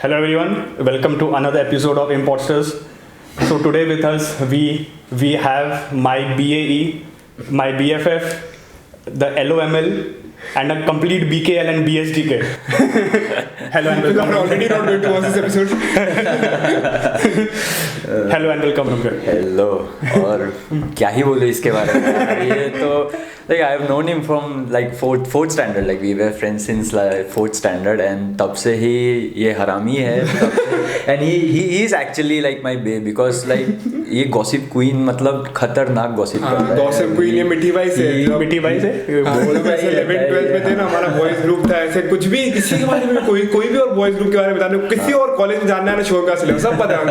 Hello everyone, welcome to another episode of Imposters. So today with us we have my BAE, my BFF, the LOML, and a complete BKL and BSDK. Hello and welcome. I'm already not going to watch this episode. Hello and welcome Ramkar. Hello और क्या ही बोलूँ इसके बारे में ये तो like I have known him from like fourth standard, like we were friends since like fourth standard, and तब से ही ये हरामी है and he is actually like my babe because like ये gossip queen मतलब खतरनाक gossip करता है। Gossip queen ये मिठी बाई से मिठी बाई से जब ऐसे 11th-12th में थे ना, हमारा बॉयज ग्रुप था, ऐसे कुछ भी किसी के बारे में कोई भी और बॉयज ग्रुप के बारे में बताने, किसी और कॉलेज में जानना है ना, शोर का सिलेबस सब पता है,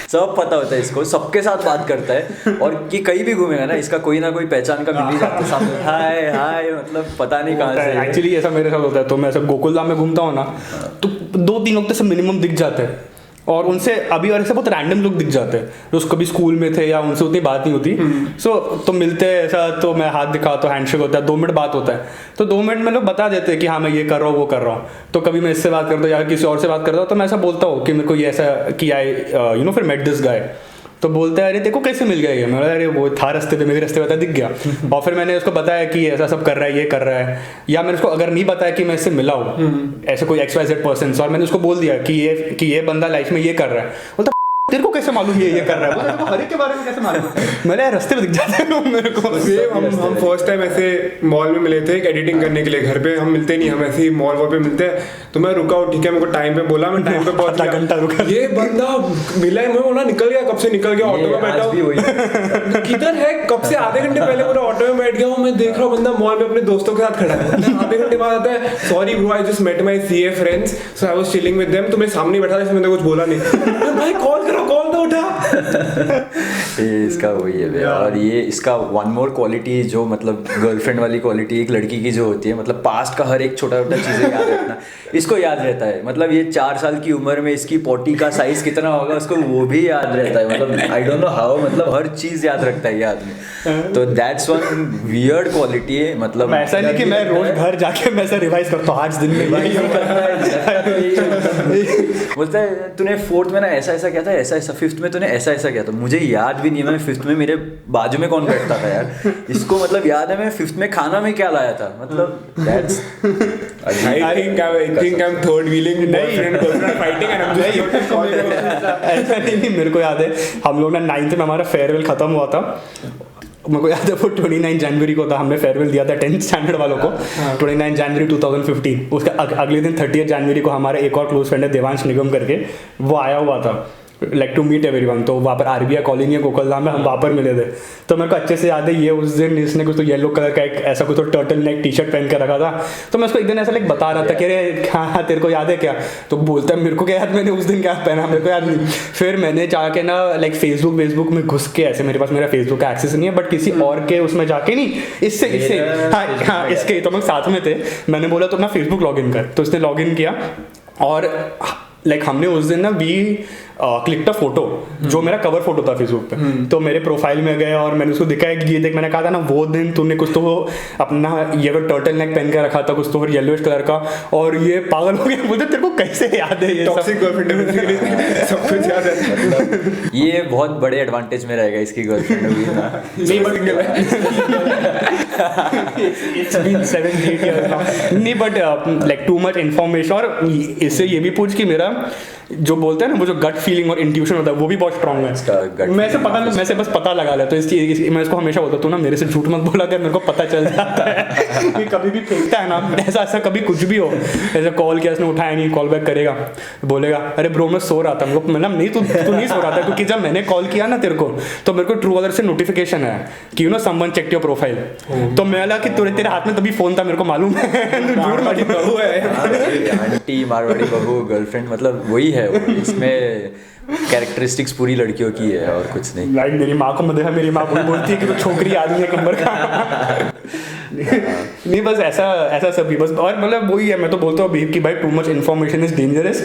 सब पता होता है इसको, सबके साथ बात करता है और कि कहीं भी घूमेगा ना इसका कोई ना कोई पहचान का मिल ही जाता है सामने, हाय हाय मतलब पता नहीं कहाँ से। एक्चुअली ऐसा मेरे साथ होता है, तो मैं ऐसा गोकुलधाम में घूमता हूँ ना, तो 2-3 लोग तो सब मिनिमम दिख जाते हैं और उनसे अभी और ऐसे बहुत रैंडम लोग दिख जाते हैं जो कभी स्कूल में थे या उनसे उतनी बात नहीं होती। सो तो मिलते हैं ऐसा, तो मैं हाथ दिखाता हूँ, हैंडशेक होता है, 2 मिनट बात होता है, तो 2 मिनट में लोग बता देते हैं कि हाँ मैं ये कर रहा हूँ वो कर रहा हूँ। तो कभी मैं इससे बात करता हूँ या किसी और से बात करता हूँ, तो मैं ऐसा बोलता हूँ कि मेरे को ये ऐसा किया है, फिर मेट दिस गाय, तो बोलता है अरे देखो कैसे मिल गया ये, मैं अरे वो था रास्ते पे, मेरे रास्ते पे दिख गया। और फिर मैंने उसको बताया कि ऐसा सब कर रहा है, ये कर रहा है, या मैंने उसको अगर नहीं बताया कि मैं इससे मिला हूँ ऐसे कोई XYZ पर्सन से, और मैंने उसको बोल दिया कि ये बंदा लाइफ में ये कर रहा है, बोलता तेरे को कैसे मालूम ये कर रहा है, बोलता तेरे को हर एक के बारे में कैसे मालूम, मैंने रास्ते पे दिख जाते हैं मेरे को। हम फर्स्ट टाइम ऐसे मॉल में मिले थे एडिटिंग करने के लिए, घर पे हम मिलते नहीं, हम ऐसे ही मॉल पे मिलते हैं, तो मैं रुका हूँ, ठीक है, मेरे को टाइम पे बोला, मैं टाइम पे पहुंच गया, घंटा रुका, ये बंदा मिला है, मैं बोला निकल गया, कब से निकल गया, ऑटो में बैठा हूँ, किधर है, कब से आधे घंटे पहले पूरा ऑटो में बैठ गया हूँ, मैं देख रहा हूँ बंदा मॉल में अपने दोस्तों के साथ खड़ा है, आधे घंटे बाद आता है, sorry bro I just met my CA friends so I was chilling with them, तो मैं सामने बैठा था इसलिए मैंने कुछ बोला नहीं, भाई कॉल करो, कॉल तो उठा। ये इसका वही है भैया। और ये इसका वन मोर क्वालिटी जो मतलब गर्लफ्रेंड वाली क्वालिटी एक लड़की की जो होती है, मतलब पास्ट का हर एक छोटा छोटा चीज़ें याद रखना, इसको याद रहता है। मतलब ये 4 साल की उम्र में इसकी पोटी का साइज कितना होगा उसको वो भी याद रहता है, मतलब आई डोंट नो हाउ, मतलब हर चीज़ याद रखता है ये आदमी, तो दैट्स वन वियर्ड क्वालिटी है। मतलब ऐसा नहीं कि मैं रोज घर जाके मैं ऐसा रिवाइज करता हूँ 8 दिन में बोलता है तूने 4th में ना ऐसा ऐसा किया था, ऐसा ऐसा 5th में तूने ऐसा ऐसा किया था, मुझे याद भी नहीं है मैं 5th में मेरे बाजू में कौन बैठता था यार, इसको मतलब याद है मैं 5th में खाना में क्या लाया था, मतलब that's I think I'm third wheeling boyfriend girlfriend fighting and I'm just ऐसा नहीं, मेरे को याद है हम लोग ना 9th में हमारा फेयरवेल खत्म हुआ था, मेरे को याद है वो 29 जनवरी को था, हमने फेयरवेल दिया था 10th स्टैंडर्ड वालों को 29 जनवरी 2015। उसके अगले दिन 30 जनवरी को हमारा एक और क्लोज फ्रेंड है देवांश निगम करके, वो आया हुआ था लाइक टू मीट एवरीवन, तो वहाँ पर RBI कॉलोनी है गोकुलधाम में, हम वहाँ पर मिले थे। तो मेरे को अच्छे से याद है ये उस दिन इसने कुछ तो येलो कलर का एक ऐसा कुछ तो टर्टल नेक टी-शर्ट पहन के रखा था, तो मैं उसको एक दिन ऐसा लाइक बता रहा था कि अरे हाँ तेरे को याद है क्या, तो बोलता है मेरे को क्या याद, मैंने उस दिन क्या पहना मेरे को याद नहीं। फिर मैंने जाके ना लाइक फेसबुक में घुस के, ऐसे मेरे पास मेरा फेसबुक का एक्सेस नहीं है बट किसी और के उसमें जाके नहीं, इससे हाँ इसके, तो हम साथ में थे, मैंने बोला तो अपना फेसबुक लॉग इन कर, तो उसने लॉग इन किया और लाइक हमने उस दिन ना क्लिक अ फोटो जो मेरा कवर फोटो था फेसबुक पे, तो मेरे प्रोफाइल में गए और मैंने उसको दिखाया कि ये देख, मैंने कहा था ना वो दिन तूने कुछ तो अपना ये टर्टल नेक पहन के रखा था कुछ तो येलोइश कलर का, और ये पागल हो गया, बोलते तेरे को कैसे याद है ये टॉक्सिक गर्लफ्रेंड सब कुछ याद है, मतलब ये बहुत बड़े एडवांटेज में रहेगा इसकी गर्लफ्रेंड हुई ना। नहीं but like to much information, और इससे ये भी पूछ कि मेरा जो बोलते हैं ना वो जो गट फीलिंग और इंट्यूशन होता है वो भी बहुत स्ट्रांग है, मैं से बस पता लगा लेता, तो मैं इसको हमेशा बोलता हूँ ना मेरे से झूठ मत बोला कर, मेरे को पता चल जाता है कि कभी भी फेंकता है ना ऐसा कभी कुछ भी हो, ऐसे कॉल किया उसने उठाया नहीं, कॉल बैक करेगा, बोलेगा अरे ब्रो मैं सो रहा था, मेरे को मतलब नहीं तू नहीं सो रहा था, क्योंकि जब मैंने कॉल किया ना तेरे को तो मेरे को ट्रू कॉलर से नोटिफिकेशन है कि समवन चेक्ड योर प्रोफाइल, तो मैं लगा कि तेरे हाथ में तभी फोन था, मेरे को मालूम है झूठ मत बहू है आंटी मारवाड़ी बहू गर्लफ्रेंड, मतलब वही है वो, इसमें कैरेक्टरिस्टिक्स पूरी लड़कियों की है और कुछ नहीं। लाइक मेरी माँ को मैं देखा, मेरी माँ बोलती है कि तो छोकरी आदमी है कमर का नहीं बस ऐसा सभी बस, और मतलब वही है, मैं तो बोलता हूँ कि भाई too much information is dangerous,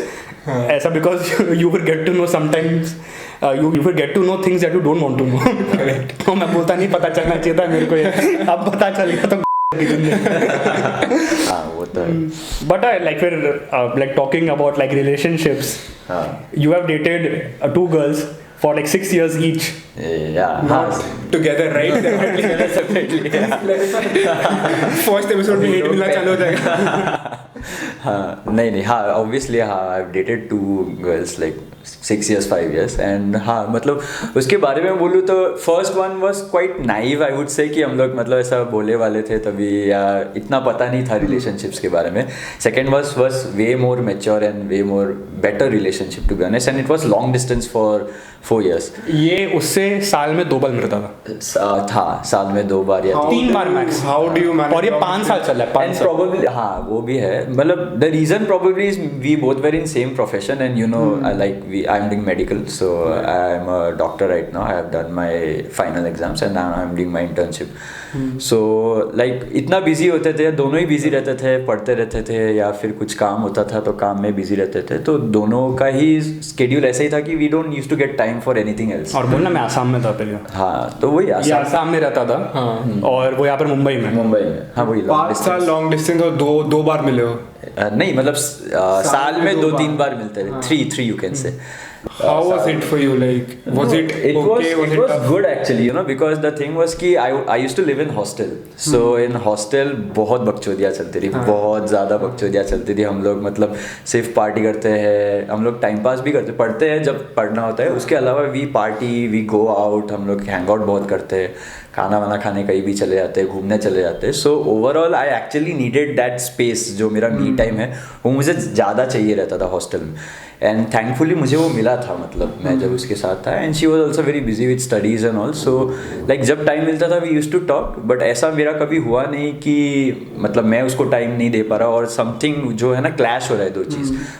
ऐसा because you will get to know sometimes you will get to know things that you don't want to know तो मैं बोलता नहीं पता चलना चाहिए था मेरे को, अब पता चल गया तो हाँ वो तो है. But like we're like talking about like relationships. हाँ. You have dated two girls for like 6 years each. Yeah. हाँ. Together right Separately. First episode में हेट मिलना चालू हो जाएगा. हाँ नहीं हाँ ऑब्वियसली हाँ I have dated 2 girls like 6 years 5 years and हाँ मतलब उसके बारे में बोलूँ तो first one was quite naive I would say कि हम लोग मतलब ऐसा बोले वाले थे तभी या इतना पता नहीं था रिलेशनशिप्स के बारे में. Second was way more mature and way more better relationship to be honest and it was long distance for 4 years. ये उससे साल में 2 बार मिलता था. था साल में 2 बार या 3 बार max. How do you manage? और ये 5 साल चल रहा है. 5 साल. Probably हाँ वो भी है मतलब the reason probably is we both were in same profession and you know I'm doing medical so I'm a doctor right now. I have done my final exams and now I'm doing my internship. So like इतना busy होते थे दोनों ही busy रहते थे पढ़ते रहते थे या फिर कुछ काम होता था तो काम में बिजी रहते थे तो दोनों का ही स्केड्यूल ऐसा ही था कि we don't used to get time for anything else. और बोलना मैं आसाम में था पहले. हाँ तो वही ये आसाम में रहता था. हाँ. और वो यहाँ पर मुंबई में. हाँ वही 5 साल लॉन्ग डिस्टेंस और दो बार मिले हो. नहीं मतलब साल में 2-3 बार मिलते थे. 3 you can say. How was it for you? Like, was it okay? It was tough? good actually, you know, because the thing was कि I used to live in hostel. So in hostel बहुत बकचोदियाँ चलती थी, बहुत ज़्यादा बकचोदियाँ चलती थी. हम लोग मतलब सिर्फ पार्टी करते हैं, हम लोग टाइम पास भी करते पढ़ते हैं जब पढ़ना होता है. उसके अलावा we party we go out हम लोग हैंग आउट बहुत करते हैं. खाना वाना खाने कहीं भी चले जाते हैं घूमने चले जाते हैं. So overall I actually needed that space जो मेरा मी टाइम है वो मुझे ज़्यादा चाहिए रहता था हॉस्टल में. एंड थैंकफुली मुझे वो मिला था मतलब मैं जब उसके साथ था. And she was also very busy with studies and all. So like जब टाइम मिलता था we use to talk. But ऐसा मेरा कभी हुआ नहीं कि मतलब मैं उसको टाइम नहीं दे पा रहा और समथिंग जो है ना क्लैश हो रहा है.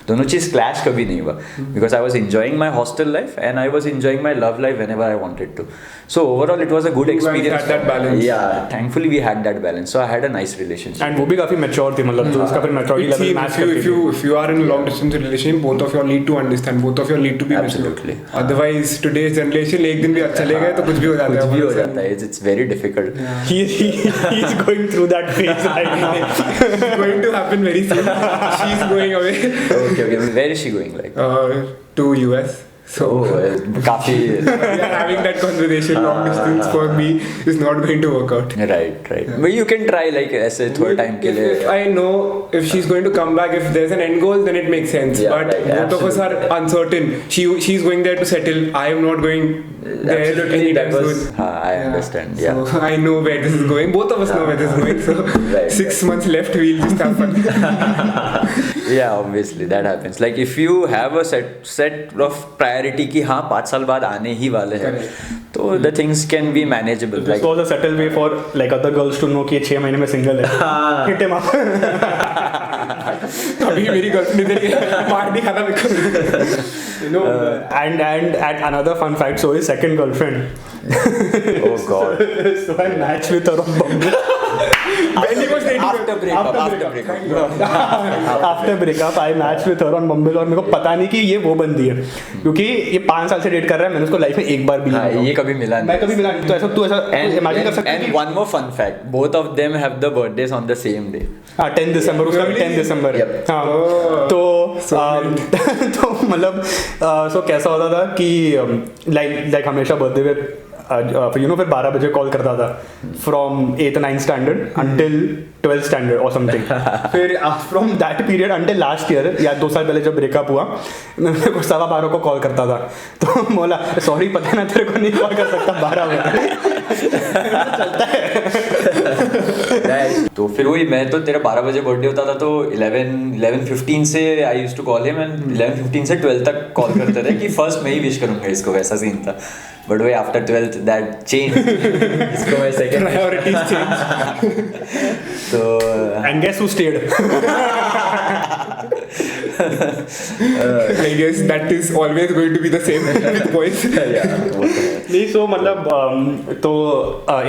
दोनों चीज़ क्लैश कभी नहीं हुआ because I was enjoying my hostel life and I was enjoying my love life whenever I wanted to. So overall it was a good experience. Had that balance. Yeah, thankfully we had that balance. So I had a nice relationship. And वो भी काफी mature थी मतलब जो उसका फिर maturity level match करती थी. If you are in a long distance relationship, both of you need to understand. Both of you need to be Absolutely. mature. Otherwise today's generation एक दिन भी अच्छा चले गए तो कुछ भी हो जाता है. कुछ भी हो जाता है. It's very difficult. He's going through that phase right now. It's going to happen very soon. She's going away. Okay. Where is she going like? To US. So काफी we are having that conversation. Long distance for me is not going to work out. Right. But you can try like ऐसे थोड़ा time के लिए. If I know if she's going to come back, if there's an end goal, then it makes sense. Yeah, but right, both of us are uncertain. She's going there to settle. I am not going there Absolutely, anytime that was. soon. I understand. Yeah. So I know where this is going. Both of us know where this is going. So Right, 6 months left. We'll just have fun. Yeah, obviously that happens. Like if you have a set of priority कि हाँ 5 साल बाद आने ही वाले हैं तो the things can be manageable. This was a subtle way for like other girls to know कि 6 महीने में single है. Hit him up. अभी मेरी गर्लफ्रेंड इधर मार दी खाना मेरे को. You know. And another fun fact. So his second girlfriend. Oh God. So I matched with her on Bumble. When he was dating After breakup. After breakup, I matched with her on Bumble और मेरे को पता नहीं कि ये वो बंदी है क्योंकि ये 5 साल से डेट कर रहा है. मैंने उसको लाइफ में एक बार भी नहीं. ये कभी मिला नहीं. मैं कभी मिला नहीं. तो ऐसा तू इमेजिन कर सकता है. And one more fun fact. Both of them have the birthdays on the same day. 10 दिसंबर उसका भी 10 दिसंबर. हाँ तो मतलब सो कैसा होता था कि लाइक हमेशा बर्थडे पे फिर 12 बजे कॉल करता था from 8th 9th standard until 12th standard और समथिंग. फिर from that period until last year या 2 साल पहले जब ब्रेकअप हुआ मैं मेरे को 12:15 को कॉल करता था. तो बोला सॉरी पता ना तेरे को नहीं कॉल कर सकता 12 बजे. चलता है. तो फिर वही मैं तो तेरा 12 बजे बर्थडे होता था तो 11:15 से I used to call him and 11:15 से 12 तक कॉल करते थे कि फर्स्ट मैं ही विश करूंगा इसको. वैसा सीन था. बट वही आफ्टर 12th दैट चेंज. इसको मैं सेकंड प्रायोरिटीज चेंज. तो and guess who stayed. I guess that is always going to be the same with boys. नहीं सो मतलब तो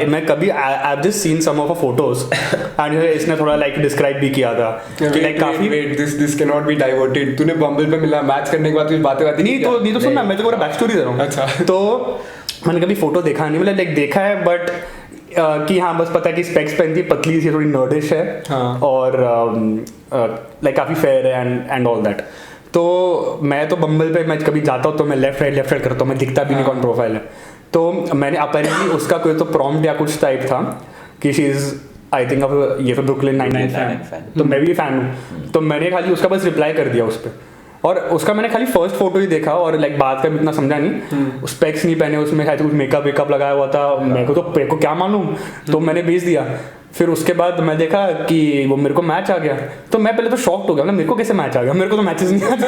मैं कभी I have just seen some of photos and इसने थोड़ा लाइक डिस्क्राइब भी किया था कि लाइक काफी this cannot be diverted. तूने बम्बल पे मिला मैच करने के बाद कुछ बातें नहीं तो सुन ना मैं तो पूरा बैक स्टोरी दे रहा हूँ. अच्छा. तो मैंने कभी फोटो देखा नहीं मतलब लाइक देखा है बट कि हाँ बस पता है कि स्पेक्स पहनती है, पतली सी, थोड़ी नर्डिश है, हाँ। और लाइक काफ़ी फेयर है एंड ऑल दैट। तो मैं तो बम्बल पे मैं कभी जाता हूँ तो मैं लेफ्ट राइट करता हूँ, मैं दिखता भी नहीं कौन प्रोफाइल है। तो मैंने अपेरेंटली उसका कोई तो प्रॉम्प्ट या कुछ टाइप था कि शी इज़ आई थिंक अब ये फिर ब्रुकलिन 99 फैन, तो मैं भी फ़ैन हूँ। तो मैंने खाली उसका बस रिप्लाई कर दिया उस पर, और उसका मैंने खाली फर्स्ट फोटो ही देखा और लाइक बात का भी इतना समझा नहीं। स्पेक्स नहीं पहने उसमें, शायद कुछ मेकअप वेकअप लगाया हुआ था, मेरे को क्या मालूम, तो मैंने भेज दिया। फिर उसके बाद मैं देखा कि वो मेरे को मैच आ गया, तो मैं पहले तो शॉक्ड हो गया, मतलब मेरे को कैसे मैच आ गया, मेरे को तो मैचेस नहीं आते।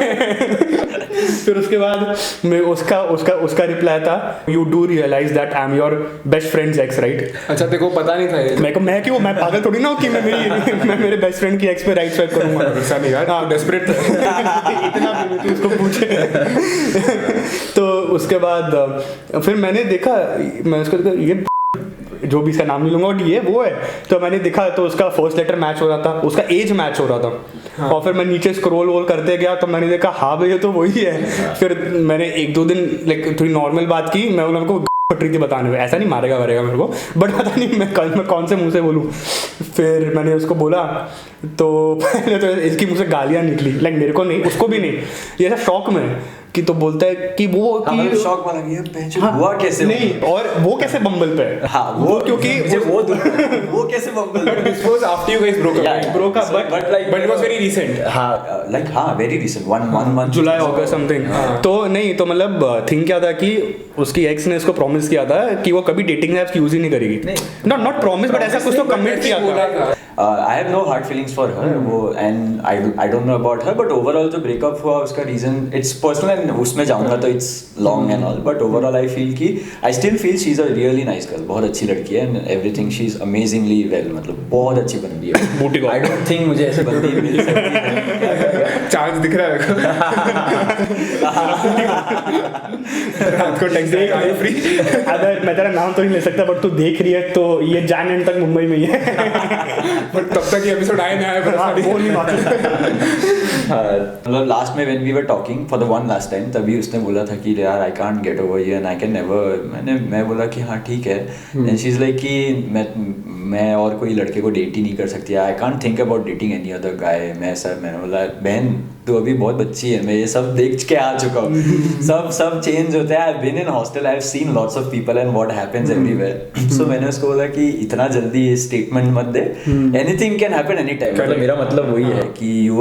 फिर उसके बाद मैं उसका रिप्लाई था, you do realize that I am your best friends ex, right? अच्छा, तेरे को पता नहीं था ये? मैं पागल थोड़ी ना हूँ कि मैं मेरे बेस्ट फ्रेंड की एक्स पे राइट स्वाइप करूंगा। ऐसा नहीं यार, हाँ डेस्परेट इतना भी नहीं, उसको पूछे। तो उसके बाद फिर मैंने देखा, मैं उसको ये जो भी इसका नाम नहीं लूंगा, और ये वो है। तो मैंने देखा तो उसका फर्स्ट लेटर मैच हो रहा था, उसका एज मैच हो रहा था। हाँ। और फिर मैं नीचे स्क्रॉल वोल करते गया तो मैंने देखा हाँ भाई ये तो वही है। फिर मैंने 1-2 दिन लाइक थोड़ी नॉर्मल बात की, मैं उनको फट रही थी बताने में, ऐसा नहीं मारेगा मेरे को, बट पता नहीं मैं कौन से मुंह से बोलूँ। फिर मैंने उसको बोला तो पहले तो इसकी मुंह से गालियाँ निकली, लाइक मेरे को नहीं, उसको भी नहीं, ये ऐसा शॉक में कि तो बोलता है कि वो कि शॉक वाला ये पहचान हुआ कैसे, नहीं, और वो कैसे बम्बल पे है। हाँ वो क्योंकि वो कैसे बम्बल पे, this was after you guys broke up but it was very recent। हाँ very recent, one month, जुलाई अगस्त समथिंग। तो नहीं, तो मतलब थिंक क्या था कि उसकी एक्स ने इसको प्रॉमिस किया था कि वो कभी डेटिंग ऐप्स यूज ही नहीं करेगी, नॉट प्रॉमिस बट ऐसा कुछ तो कमिट किया था। I have no hard feelings for her, वो and I don't know about her, but overall जो breakup हुआ उसका reason it's personal and उसमें जाऊँगा तो it's long and all, but overall I still feel she's a really nice girl, बहुत अच्छी लड़की है and everything she's amazingly well, मतलब बहुत अच्छी बंदी है। I don't think मुझे ऐसे बंदी मिल सकती है। चांस दिख रहा है रात को टेक्स्ट आई फ्री। अगर मैं तेरा नाम तो नहीं ले सकता बट तू देख रही है तो ये जान एंड तक मुंबई में ही है। बट तब तक ये एपिसोड आया नहीं आया, वो नहीं मतलब लास्ट में when we were talking for the one last time, तभी उसने बोला था कि यार I can't get over you and I can never, मैं बोला कि हाँ ठीक है, and she's like कि मैं और कोई लड़के को डेट ही नहीं कर सकती, I can't think about dating any other guy। मैंने बोला बहन तू अभी बहुत बच्ची है, मैं ये सब देख के आ चुका हूँ, सब चेंज होता है। I've been in hostel, I've seen lots of people and what happens everywhere। So मैंने उसको बोला कि इतना जल्दी स्टेटमेंट मत दे, anything can happen anytime। मतलब मेरा मतलब वही है कि you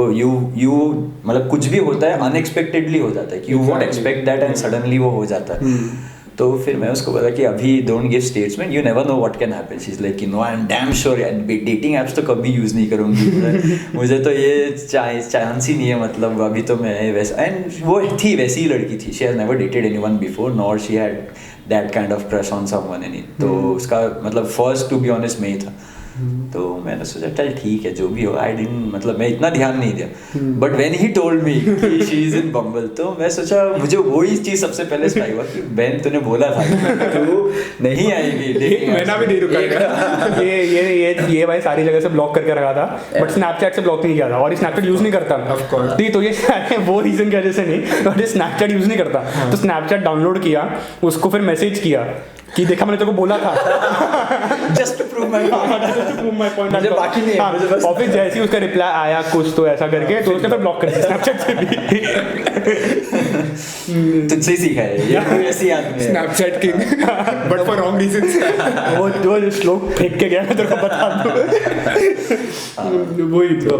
मतलब कुछ भी होता है अनएक्सपेक्टेडली हो जाता है कि you won't expect that and suddenly वो हो जाता है। तो फिर मैं उसको बोला कि अभी don't give statement, you never know what can happen. She is like कि no I am damn sure यार डेटिंग ऐप्स तो कभी यूज़ नहीं करूँगी, मुझे तो ये चांस ही नहीं है, मतलब अभी तो मैं वैसा। एंड वो थी वैसी ही लड़की थी, she has never dated anyone before nor she had that kind of crush on someone any. तो उसका मतलब फर्स्ट टू बी ऑनेस्ट में ही था। तो मैंने सोचा चल ठीक है जो भी हो, आई डिडंट मतलब मैं इतना ध्यान नहीं दिया, but when he told me कि शी इज इन बम्बल तो मैं सोचा मुझे वही चीज सबसे पहले स्ट्राइक हुआ कि बहन तूने बोला था तू नहीं आएगी, मैंने भी नहीं रुका। ये भाई सारी जगह से ब्लॉक करके रखा था बट स्नैपचैट से ब्लॉक नहीं किया था, और स्नैपचैट यूज नहीं करता नहीं, तो ये वो रीजन की वजह से नहीं, बट स्नैपचैट यूज नहीं करता। तो स्नैपचैट डाउनलोड किया, उसको फिर मैसेज किया कि देखा मैंने तेरे को बोला था just to prove my point, मुझे बाकी नहीं है मुझे बस। और फिर जैसे ही उसका रिप्लाई आया कुछ तो ऐसा करके तो उसने फिर ब्लॉक कर दिया स्नैपचैट से भी। तुझसे सीखा है ये कोई ऐसी आदमी है Snapchat king but for wrong reasons. वो श्लोक फेंक के गया मैं तेरे को बता दूं वही तो।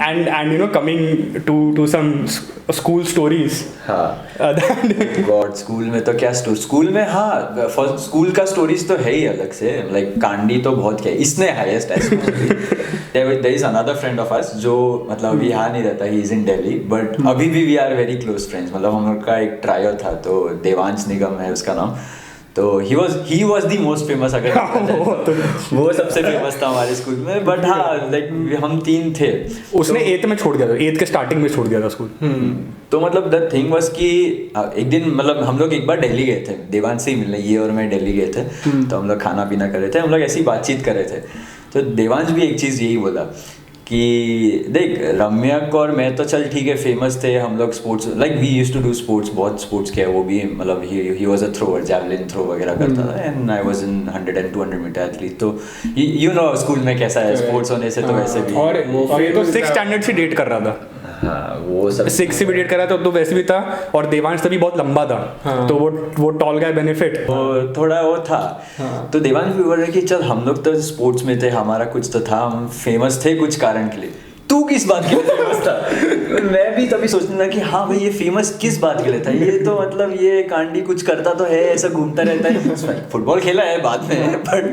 and you know coming to some school stories। हाँ गॉड स्कूल में तो क्या स्कूल में हाँ फर्स्ट स्कूल का स्टोरीज तो है ही अलग से, लाइक कांडी तो बहुत क्या इसने हाईएस्ट है। There is another friend of us जो मतलब अभी यहाँ नहीं रहता, he is in Delhi but अभी भी we are very close friends. मतलब हम लोग का एक ट्रायो था तो देवांश निगम है उसका नाम, तो he was the most famous अगर वो सबसे फेमस था हमारे स्कूल में। बट हाँ लाइक हम 3 थे, उसने 8th में छोड़ दिया था, 8th के स्टार्टिंग में छोड़ दिया था स्कूल। तो मतलब द थिंग वाज कि एक दिन मतलब हम लोग एक बार दिल्ली गए थे, देवांश से ही मिलने, ये और मैं दिल्ली गए थे। तो हम लोग खाना पीना कर रहे थे, हम लोग ऐसी बातचीत कर रहे थे, तो देवांश भी एक चीज़ यही बोला कि देख रम्यक और मैं तो चल ठीक है फेमस थे हम लोग sports like we used to do sports बहुत स्पोर्ट्स किया वो भी मतलब he was a thrower javelin throw वगैरह करता था and I was in 100 and 200 meter athlete तो यू नो स्कूल में कैसा है स्पोर्ट्स होने से तो वैसे भी और ये तो 6th स्टैंडर्ड से डेट कर रहा था हाँ वो सब 6 से भी डेट कर रहा था तो वैसे भी था और देवांश तभी बहुत लंबा था तो वो टॉल गाय बेनिफिट वो थोड़ा वो था तो देवांश भी बोल रहे कि चल हम लोग तो स्पोर्ट्स में थे हमारा कुछ तो था हम फेमस थे कुछ कारण के लिए तू किस बात के लिए फेमस था मैं भी तभी सोचने लगा कि हाँ भाई ये फेमस किस बात के लिए था ये तो मतलब ये कांडी कुछ करता तो है ऐसा घूमता रहता है फुटबॉल खेला है बाद में बट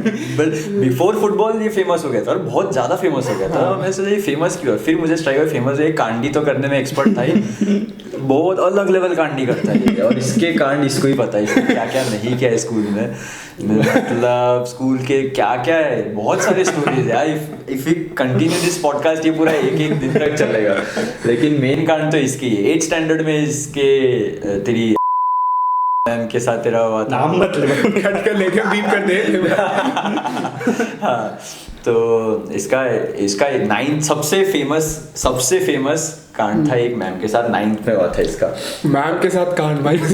बिफोर फुटबॉल ये फेमस हो गया था और बहुत ज़्यादा फेमस हो गया था मैं सोचा ये फेमस क्यों फिर मुझे स्ट्राइक हुआ फेमस है कांडी तो करने में एक्सपर्ट था ही बहुत अलग लेवल कांडी करता है और इसके कांड इसको ही पता है इसने क्या क्या नहीं किया है स्कूल में मतलब स्कूल के क्या क्या है बहुत सारे स्टोरीज यार if you continue this podcast ये पूरा एक दिन तक चलेगा लेकिन मेन कांड तो इसकी 8th स्टैंडर्ड में इसके तेरी मैम के साथ तेरा हुआ था नाम मत ले कट कर लेके बीप कर दे हाँ तो इसका 9th सबसे फेमस कांड था एक मैम के साथ 9th में हुआ था इसका मैम के साथ कांड भाई आई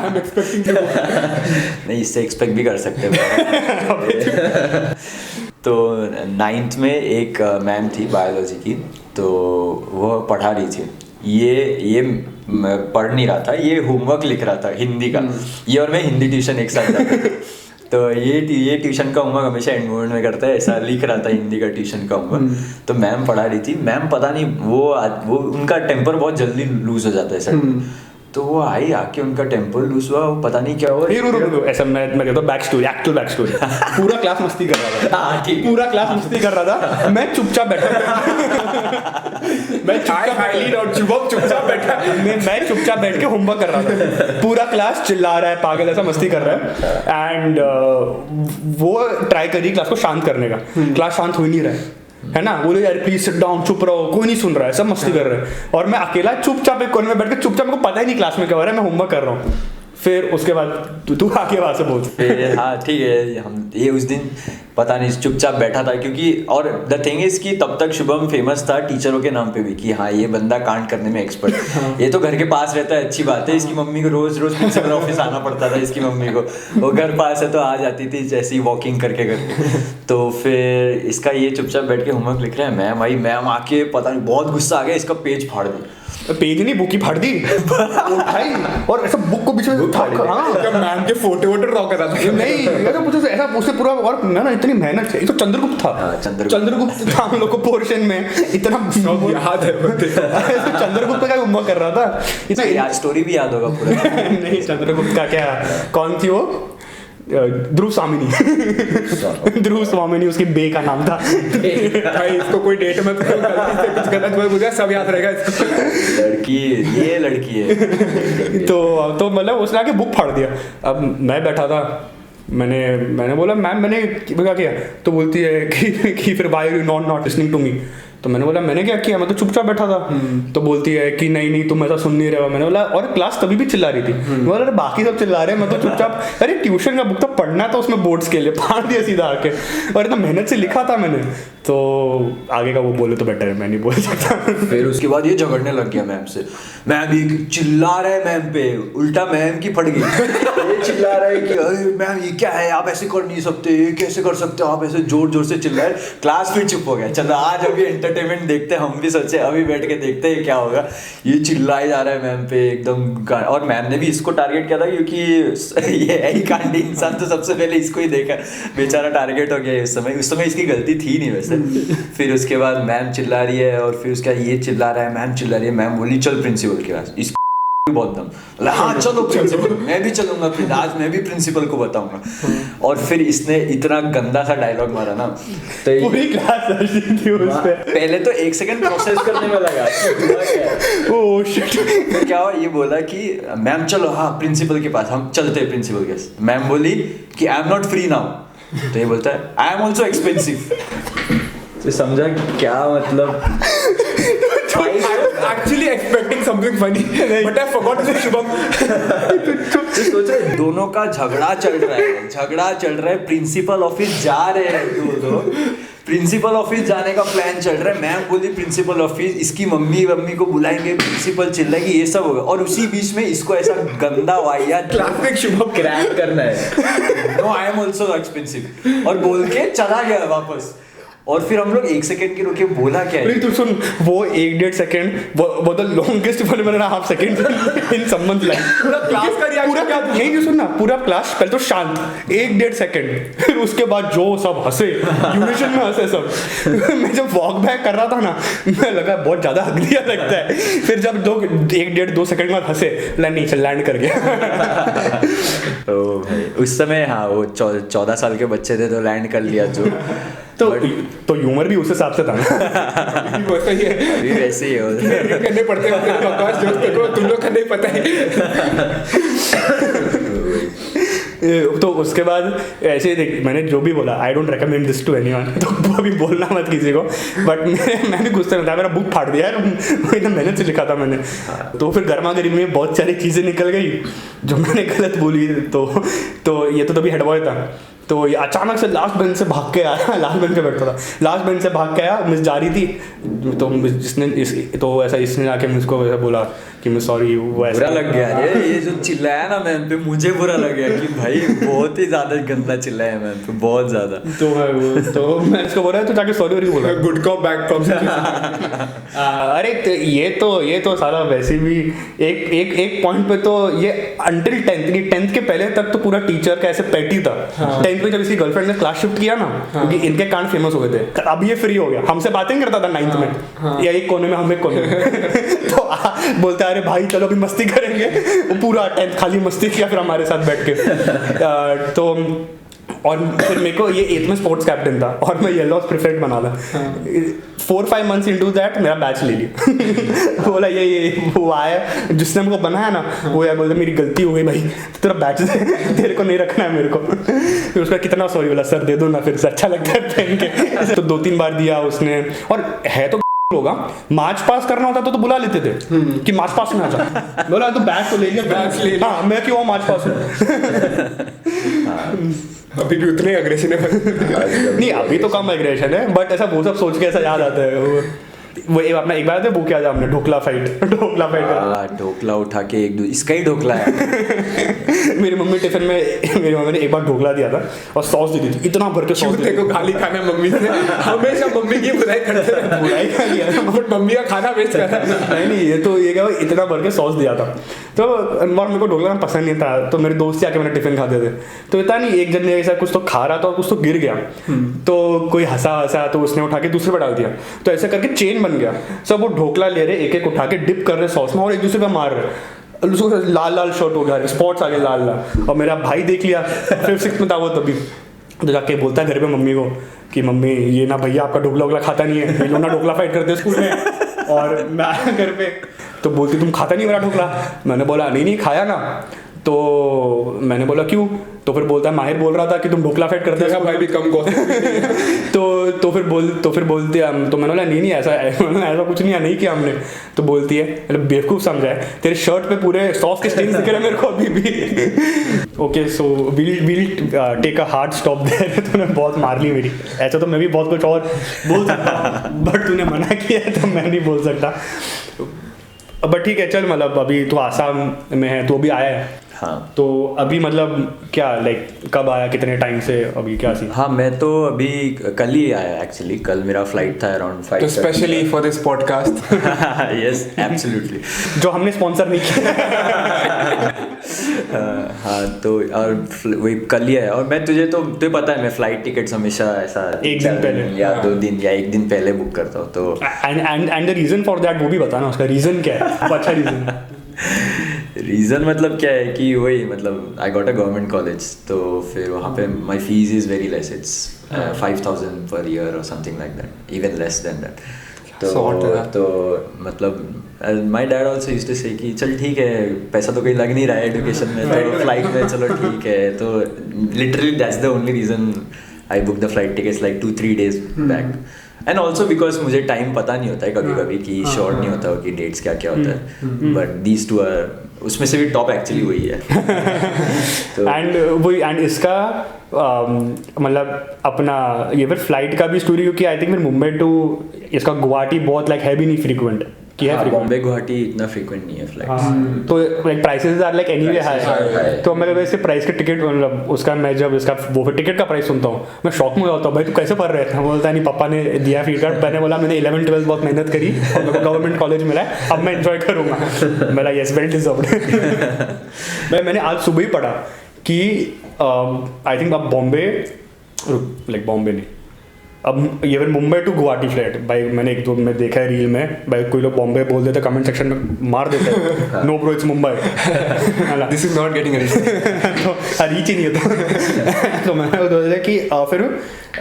एम एक्सपेक्टिंग टू नहीं इससे एक्सपेक्ट भी कर सकते हैं तो 9th में एक मैम थी बायोलॉजी की तो वो पढ़ा रही थी ये पढ़ नहीं रहा था ये होमवर्क लिख रहा था हिंदी का ये और मैं हिंदी ट्यूशन एक साथ जाते थे तो ये ट्यूशन का होमवर्क हमेशा एंड मोमेंट में करता है ऐसा लिख रहा था हिंदी का ट्यूशन का होमवर्क तो मैम पढ़ा रही थी मैम पता नहीं वो उनका टेम्पर बहुत जल्दी लूज हो जाता है सर तो वो आई आके उनका टेम्पर लूज हुआ वो पता नहीं क्या हुआ रुको ऐसा मैं कहता हूँ back story actual back story पूरा क्लास मस्ती कर रहा था हाँ ठीक पूरा क्लास मस्ती कर रहा था मैं चुपचाप बैठा मैं चुपचाप बैठ के होमवर्क कर रहा था पूरा क्लास चिल्ला रहा है पागल ऐसा मस्ती कर रहा है एंड वो ट्राई करी क्लास को शांत करने का क्लास शांत हो ही नहीं रहा है ना बोले यार प्लीज सिट डाउन चुप रहो कोई नहीं सुन रहा है सब मस्ती कर रहे हैं और मैं अकेला चुपचाप एक कोने में बैठ के चुपचाप मेरे को पता ही नहीं क्लास में क्या हो रहा है मैं होमवर्क कर रहा हूँ फिर उसके बाद तू आगे वहां से बोल फिर हाँ ठीक है हम ये उस दिन पता नहीं चुपचाप बैठा था क्योंकि और द थिंग इज कि तब तक शुभम फेमस था टीचरों के नाम पे भी कि हाँ ये बंदा कांड करने में एक्सपर्ट ये तो घर के पास रहता है अच्छी बात है इसकी मम्मी को रोज प्रिंसिपल ऑफिस आना पड़ता था इसकी मम्मी को वो घर पास है तो आ जाती थी जैसे ही वॉकिंग करके तो फिर इसका ये चुपचाप बैठ के होमवर्क लिख रहे हैं मैम आके पता नहीं बहुत गुस्सा आ गया इसका पेज फाड़ दी पेज नहीं बुक ही फाड़ दी उठाई और ऐसा बुक को बीच में मैम के फोटो ड्रॉ कर रहा था नहीं ऐसा उससे पूरा और ना इतनी मेहनत से तो चंद्रगुप्त था चंद्रगुप्त था हम लोग को पोर्शन में इतना याद है चंद्रगुप्त का होमवर्क कर रहा था इतना स्टोरी भी याद होगा पूरा नहीं चंद्रगुप्त का क्या कौन थी वो ध्रुव स्वामिनी उसकी बे का नाम था भाई इसको कोई डेट मत करो गलती से कुछ गलत हुआ मुझे सब याद रहेगा इसको लड़की है तो मतलब उसने आके बुक फाड़ दिया अब मैं बैठा था मैंने बोला मैम मैंने क्या किया तो बोलती है कि फिर why you not listening to me तो मैंने बोला मैंने क्या किया मैं तो चुपचाप बैठा था तो बोलती है कि नहीं तुम ऐसा सुन नहीं रहे हो मैंने बोला और क्लास तभी भी चिल्ला रही थी मैं बोला बाकी सब चिल्ला रहे हैं मैं तो चुपचाप अरे ट्यूशन का बुक तो पढ़ना था उसमें बोर्ड्स के लिए फाड़ दिया सीधा आके और इतना मेहनत से लिखा था मैंने तो आगे का वो बोले तो बेटर है मैं नहीं बोल सकता फिर उसके बाद ये झगड़ने लग गया मैम से मैम ये चिल्ला रहा है मैम पे उल्टा मैम की फट गई ये चिल्ला रहा है कि मैम ये क्या है आप ऐसे कर नहीं सकते ये कैसे कर सकते हो आप ऐसे जोर जोर से चिल्ला रहे क्लास फिर चुप हो गया चलो आज अभी एंटरटेनमेंट देखते हैं हम भी सोचे अभी बैठ के देखते हैं क्या होगा ये चिल्लाए जा रहा है मैम पे एकदम और मैम ने भी इसको टारगेट किया था क्योंकि ये है ही कांडी इंसान तो सबसे पहले इसको ही देखा बेचारा टारगेट हो गया उस समय इसकी गलती थी नहीं वैसे फिर उसके बाद मैम चिल्ला रही है और फिर उसका ये चिल्ला रहा है मैम चिल्ला रही है मैम बोली चल प्रिंसिपल के पास इसको बहुत दम हाँ चलो प्रिंसिपल मैं भी चलूंगा फिर आज मैं भी प्रिंसिपल को बताऊंगा और फिर इसने इतना गंदा सा डायलॉग मारा ना तो पूरी क्लास थी उस पे पहले तो 1 सेकंड प्रोसेस करने में लगा ओह शिट फिर क्या हुआ ये बोला कि मैम चलो हाँ प्रिंसिपल के पास हम चलते हैं प्रिंसिपल के पास मैम बोली कि I am not free now तो ये बोलता है आई एम ऑल्सो एक्सपेंसिव तो समझा क्या मतलब actually expecting saying something funny, but I forgot to say Shubham. तो सोच रहे दोनों का झगड़ा चल रहा है प्रिंसिपल ऑफिस जा रहे हैं दो प्रिंसिपल ऑफिस जाने का प्लान चल रहा है। मैम बोली प्रिंसिपल ऑफिस, इसकी मम्मी को बुलाएंगे, प्रिंसिपल चिल्लाएगी, ये सब होगा। और उसी बीच में इसको ऐसा गंदा वाहियात क्लासिक शुभम क्रैक करना है। No I am also expensive और बोल के चला गया वापस। और फिर हम लोग 1 सेकंड की रुके, बोला क्या है? तू सुन, वो 1-1.5 सेकंड वो the longest 1.5 second in someone's life. पूरा क्लास का रिएक्शन क्या था? नहीं सुन ना, पूरा क्लास पहले तो शांत 1-1.5 सेकंड, फिर उसके बाद जो सब हंसे, यूनिशन में हंसे सब। मैं जब वॉक बैक कर रहा था ना, मैं लगा बहुत ज्यादा हगलिया लगता है। फिर जब 1-1.5-2 सेकंड बाद हंसे, नहीं चल लैंड कर गया। तो भाई उस समय हाँ वो 14 साल के बच्चे थे तो लैंड कर लिया जो। तो ह्यूमर भी उस हिसाब से था ना। वैसे ही है, अभी वैसे ही हो करने पड़ते हैं बकवास जोक्स को, तुम लोग का नहीं पता है। तो उसके बाद ऐसे देख, मैंने जो भी बोला, I don't recommend this to anyone, तो अभी बोलना मत किसी को। बट मैं भी गुस्से में था, मेरा बुक फाड़ दिया यार, वो इतना मेहनत से लिखा था मैंने। तो फिर गर्मा गर्मी में बहुत सारी चीज़ें निकल गई जो मैंने गलत बोली। तो ये तो तभी हेड बॉय था, तो ये अचानक से लास्ट बेंच से भाग के आया। लास्ट बेंच पे बैठता था, लास्ट बेंच से भाग के आया, मिस जा रही थी, तो इसने जाके मुझको ऐसा बोला कि मैं सॉरी, वो ऐसा बुरा लग गया। ये जो चिल्लाया ना मैम पे, मुझे बुरा लग गया कि भाई बहुत ही ज्यादा गंदा चिल्लाया मैम पे, बहुत ज्यादा। तो मैं इसको बोल रहा तो जाके सॉरी बोला, गुड कॉप बैड कॉप। अरे ये तो सारा वैसे भी एक पॉइंट पे तो ये अंटिल 10th के पहले तक तो पूरा टीचर का ऐसे पेटी था। 10th में जब इसकी गर्लफ्रेंड ने क्लास शिफ्ट किया ना, क्योंकि इनके कांड फेमस हो गए थे, अब ये फ्री हो गया, हमसे बातें करता था 9th में, या एक कोने में, हम एक कोने में। तो बोलता है अरे भाई चलो अभी मस्ती करेंगे। वो पूरा 10th खाली मस्ती किया फिर हमारे साथ बैठ के। तो और फिर मेरे को ये 8th में स्पोर्ट्स कैप्टन था और मैं येलो प्रिफरेंट बना था। 4-5 months into that मेरा बैच ले लिया। बोला ये वो आया जिसने हमको बनाया ना, वो यार बोलता मेरी गलती हो गई भाई, तेरा बैच दे, तेरे को नहीं रखना है मेरे को। फिर उसका कितना सॉरी बोला, सर दे दो ना, फिर से अच्छा लगता है पहन के। तो 2-3 बार दिया उसने। और है तो होगा, मार्च पास करना होता तो बुला लेते थे कि मार्च पास में आ जा। बोला तो बैच तो ले लिया, बैच ले लिया। हाँ, मैं क्यों मार्च पास अभी भी उतने अग्रेशन है? नहीं, अभी तो कम एग्रेशन है, बट ऐसा वो सब सोच के ऐसा याद आता है। वो अपना एक बार वो क्या था, हमने ढोकला फाइट ढोकला उठा के इसका ही ढोकला है। मेरी मम्मी टिफिन में, मेरी मम्मी ने एक बार ढोकला दिया था और सॉस दी थी, इतना भर के सॉस। तेरे को गाली खाना मम्मी से, हमेशा मम्मी की बुराई करते हैं। बुराई खा लिया, बट मम्मी का खाना वेस्ट कर रहा है। नहीं, ये तो ये क्या, इतना भर के सॉस दिया था। तो मेरे को ढोकला पसंद नहीं था, तो मेरे दोस्त आके मैंने टिफिन खाते थे, तो इतना नहीं, एक जन ने ऐसा कुछ तो खा रहा था और कुछ तो गिर गया, तो कोई हंसा तो उसने उठा के दूसरे पर डाल दिया, तो ऐसा करके चेन बन गया। सब वो ढोकला ले रहे, एक उठा के डिप कर रहे सॉस में और एक दूसरे पे मार रहे, लाल शर्ट हो गया, स्पॉट्स आ गए लाल। और मेरा भाई देख लिया, 5th-6th में था वो तभी, तो जाके बोलता है घर पे मम्मी को कि मम्मी ये ना भैया आपका ढोकला खाता नहीं है, ये लोग ना ढोकला फाइट करते स्कूल में। और मैं आया घर पे तो बोलती तुम खाता नहीं मेरा ढोकला। मैंने बोला नहीं खाया ना, तो मैंने बोला क्यों, तो फिर बोलता है माहिर बोल रहा था कि तुम ढोकला फाइट करते भाई भी कम तो फिर बोलते हम, तो मैंने बोला नहीं ऐसा कुछ नहीं किया हमने। तो बोलती है मतलब बेवकूफ़ समझा है, तेरे शर्ट पे पूरे सॉस के स्टेन्स दिख रहे हैं मेरे को अभी भी। Okay, so will take a hard stop there. तूने बहुत मार ली मेरी, ऐसा तो मैं भी बहुत कुछ और बोल सकता, बट तूने मना किया तो मैं नहीं बोल सकता। बट ठीक है चल, मतलब अभी तो आसाम में है, तो अभी आया है। हाँ, तो अभी मतलब क्या लाइक कब आया, कितने टाइम से, अभी क्या सी? हाँ, मैं तो अभी कल ही आया एक्चुअली। कल मेरा फ्लाइट था अराउंड 5। तो specially for this podcast. Yes, absolutely, जो हमने स्पॉन्सर नहीं किया। हाँ, तो और वही कल ही आया। और मैं तुझे पता है मैं फ्लाइट टिकट्स हमेशा ऐसा एक दिन पहले या 2 दिन या 1 दिन पहले बुक करता हूँ। तो and the reason for that वो भी बताना, उसका रीजन क्या है? अच्छा रीज़न मतलब क्या है कि वही मतलब I got a government college, तो फिर वहाँ पे my fees is very less, it's 5,000 per year और something like that, even less than that. तो मतलब my dad also used to say कि चल ठीक है, पैसा तो कहीं लग नहीं रहा है एजुकेशन में, तो फ्लाइट में चलो ठीक है। तो literally that's the only reason I book the flight tickets like 2-3 days back. And also because मुझे टाइम पता नहीं होता है कभी कभी कि श्योर नहीं होता कि डेट्स क्या क्या होता है, बट दीज टू आर उसमें से भी टॉप एक्चुअली वही है। तो एंड इसका मतलब अपना ये फिर फ्लाइट का भी स्टोरी, क्योंकि आई थिंक फिर मुंबई टू इसका गुवाहाटी बहुत लाइक है भी नहीं फ्रीक्वेंट कि है frequent? बॉम्बे गुवाहाटी इतना फ्रीक्वेंट नहीं है फ्लाइट। तो like prices are like anyway high. तो मैं वैसे प्राइस के टिकट मतलब उसका मैं जब इसका वो टिकट का प्राइस सुनता हूँ मैं शॉक में होता हूँ, भाई तू कैसे पढ़ रहे थे? बोलता है नहीं पापा ने दिया फ्री कार्ड। मैंने बोला मैंने 11-12 बहुत मेहनत करी और मेरे को गवर्नमेंट कॉलेज मिला है, अब मैं एंजॉय करूँगा। मेरा येस वेल डिजर्व्ड। मैंने आज सुबह ही पढ़ा कि आई थिंक अब बॉम्बे लाइक बॉम्बे नहीं अब ये फिर मुंबई टू गुवाहाटी फ्लाइट भाई मैंने एक दो में देखा है रील में, भाई कोई लोग बॉम्बे बोल देते कमेंट सेक्शन में मार देते हैं no bro it's Mumbai, this is not getting to reach ही नहीं है। तो मैंने सोचा कि फिर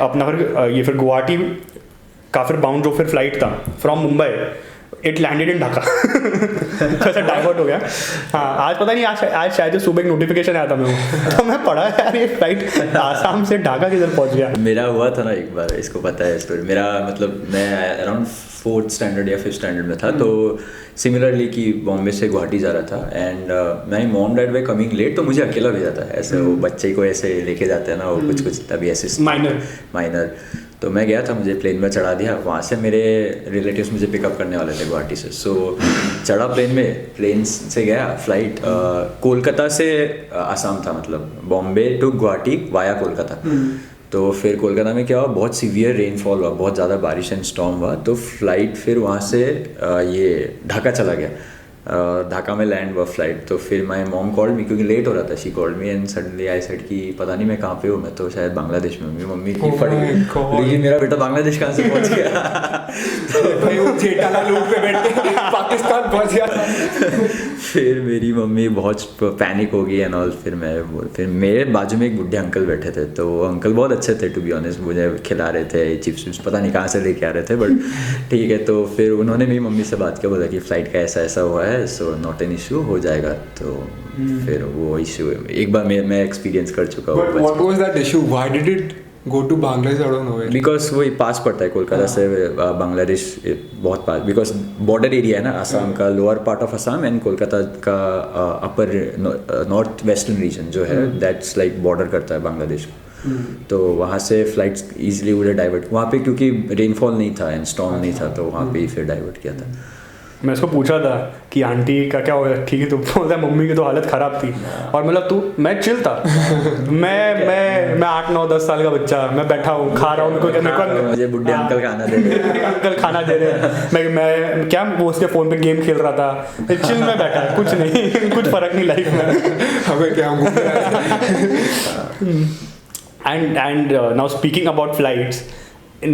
अपना फिर ये फिर गुवाहाटी का फिर बाउंड जो फिर फ्लाइट था from Mumbai it landed in Dhaka. तो ऐसा डाइवर्ट हो गया। हाँ आज पता नहीं आज शायद सुबह एक नोटिफिकेशन आया था मेरे को, तो मैं पढ़ा यार ये फ्लाइट आसाम से ढाका किधर पहुंच गया। मेरा हुआ था ना एक बार, इसको पता है स्टोरी। मेरा मतलब मैं अराउंड 4th स्टैंडर्ड या 5th स्टैंडर्ड में था, तो सिमिलरली कि बॉम्बे से गुवाहाटी जा रहा था and my mom dad were coming late, तो मुझे अकेला भेजा था। ऐसे वो बच्चे को ऐसे लेके जाते हैं ना वो कुछ तभी ऐसे माइनर। तो मैं गया था, मुझे प्लेन में चढ़ा दिया। वहाँ से मेरे रिलेटिव्स मुझे पिकअप करने वाले थे गुवाहाटी से। सो चढ़ा प्लेन से गया फ्लाइट कोलकाता से आसाम था, मतलब बॉम्बे टू गुवाहाटी वाया कोलकाता। तो फिर कोलकाता में क्या हुआ, बहुत सीवियर रेनफॉल हुआ, बहुत ज़्यादा बारिश एंड स्टॉर्म हुआ। तो फ्लाइट फिर वहाँ से ये ढाका चला गया। ढाका में लैंड हुआ फ्लाइट। तो फिर माई मॉम कॉल्ड मी क्योंकि लेट हो रहा था। She called me and suddenly I said कि पता नहीं मैं कहाँ पे हूँ, मैं तो शायद बांग्लादेश में हूँ। मम्मी की फट गई, लेकिन मेरा बेटा बांग्लादेश कहाँ से पहुँच गया? भाई वो जेठालाल ऊँट पे बैठ के पाकिस्तान पहुँच गया। फिर मेरी मम्मी बहुत पैनिक हो गई एंड ऑल। फिर मेरे बाजू में एक बुढ़े अंकल बैठे थे, तो वो अंकल बहुत अच्छे थे टू बी ऑनेस्ट, मुझे खिला रहे थे चिप्स विप्स, पता नहीं कहाँ से लेके आ रहे थे, बट ठीक है। तो फिर उन्होंने मेरी मम्मी से बात किया, बोला कि फ़्लाइट का ऐसा हुआ है, सो नॉट एन इशू, हो जाएगा। तो फिर वो इशू एक बार मैं एक्सपीरियंस कर चुका हूँ। What was that issue? Why did it go to Bangladesh? I don't know. Because वही पास पड़ता है कोलकाता से बांग्लादेश, बहुत पास, बिकॉज बॉर्डर एरिया है ना आसाम का, lower part of Assam and Kolkata का अपर नॉर्थ वेस्टर्न रीजन जो है दैट्स लाइक बॉर्डर करता है बांग्लादेश को। तो वहाँ से फ्लाइट्स ईजिली उधर डाइवर्ट, वहाँ पे क्योंकि रेनफॉल नहीं था एंड स्टॉर्म नहीं था, तो वहाँ पे ही फिर डाइवर्ट किया था। मैं इसको पूछा था कि आंटी का क्या हो गया, ठीक है? तो बोलता है मम्मी की तो हालत ख़राब थी। और मतलब मैं चिल था। मैं 8-9-10 साल का बच्चा, मैं बैठा हूँ, खा रहा हूँ, मेरे को मुझे बुढ़े अंकल खाना दे रहे हैं, अंकल खाना दे रहे हैं, मैं क्या वो उसके फ़ोन पे गेम खेल रहा था, चिल में बैठा, कुछ नहीं, कुछ फ़र्क नहीं लाइफ में, हमें क्या। and now speaking about flights,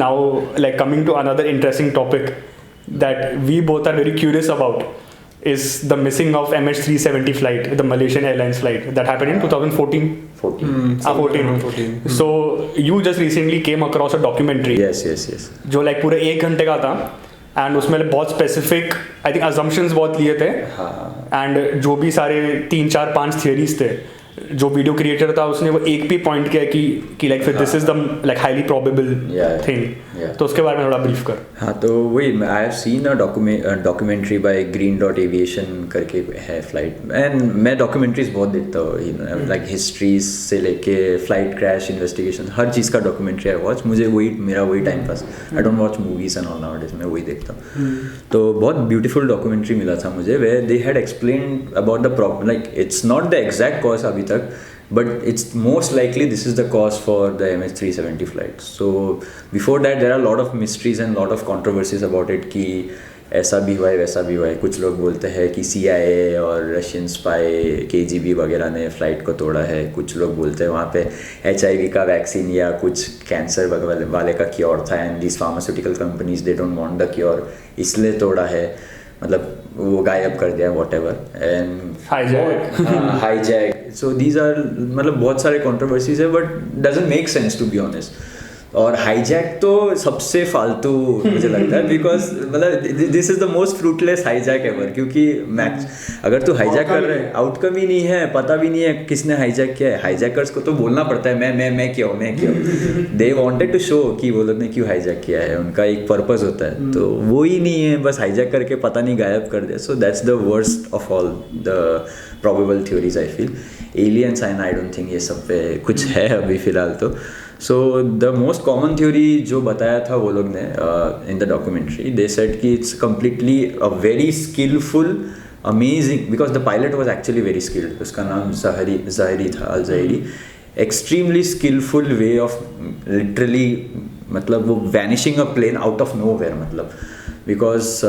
now like coming to another interesting topic that we both are very curious about is the missing of MH370 flight, the Malaysian Airlines flight that happened in 2014. 14. So you just recently came across a documentary. Yes. जो like पूरे 1 घंटे का था and उसमें बहुत specific I think assumptions बहुत लिए थे एंड जो भी सारे 3-4-5 थियरीज थे, जो वीडियो क्रिएटर था उसने वो एक भी पॉइंट किया कि लाइक फिर this is the like highly probable thing. तो उसके बारे में थोड़ा ब्रीफ कर। हाँ, तो वही I have seen a documentary by green dot aviation करके है फ्लाइट, एंड मैं डॉक्यूमेंट्रीज बहुत देखता हूँ, लाइक हिस्ट्रीज से लेके फ्लाइट क्रैश इन्वेस्टिगेशन, हर चीज़ का डॉक्यूमेंट्री आई वॉच। मुझे मेरा वही time pass, I don't watch movies and all nowadays, मैं वही देखता हूँ। तो बहुत ब्यूटीफुल डॉक्यूमेंट्री मिला था मुझे, where they had explained about the problem, like it's not the exact cause अभी तक, but it's most likely this is the cause for the MH370 flight. So before that there are a lot of mysteries and lot of controversies about it कि ऐसा भी हुआ है वैसा भी हुआ है। कुछ लोग बोलते हैं कि CIA और रशियन स्पाई KGB वगैरह ने फ़्लाइट को तोड़ा है। कुछ लोग बोलते हैं वहाँ पे HIV का वैक्सीन या कुछ कैंसर वाले का क्योर था and this pharmaceutical companies they don't want the cure, इसलिए तोड़ा है, मतलब वो गायब कर दिया whatever and hijack. So these are मतलब बहुत सारे कंट्रोवर्सीज है, but doesn't make sense to be honest. और हाईजैक तो सबसे फालतू मुझे लगता है, बिकॉज मतलब this is the most fruitless hijack ever, क्योंकि मैक्स अगर तू हाईजैक कर रहे हैं आउटकम ही नहीं है, पता भी नहीं है किसने हाईजैक किया है। हाईजैकर्स को तो बोलना पड़ता है मैं क्यों दे वांटेड टू शो कि वो लोग ने क्यों हाईजैक किया है, उनका एक पर्पस होता है, तो वो ही नहीं है, बस हाईजैक करके पता नहीं गायब कर दिया। So that's the worst of all the probable theories I feel. Aliens and I don't think ये सब पे कुछ है अभी फिलहाल तो। So the most common theory जो बताया था वो लोग ने in the documentary, they said कि it's completely a very skillful amazing, because the pilot was actually very skilled, उसका नाम ज़ाहिरी था, al Zaharie. Extremely skillful way of literally मतलब वो vanishing a plane out of nowhere, मतलब because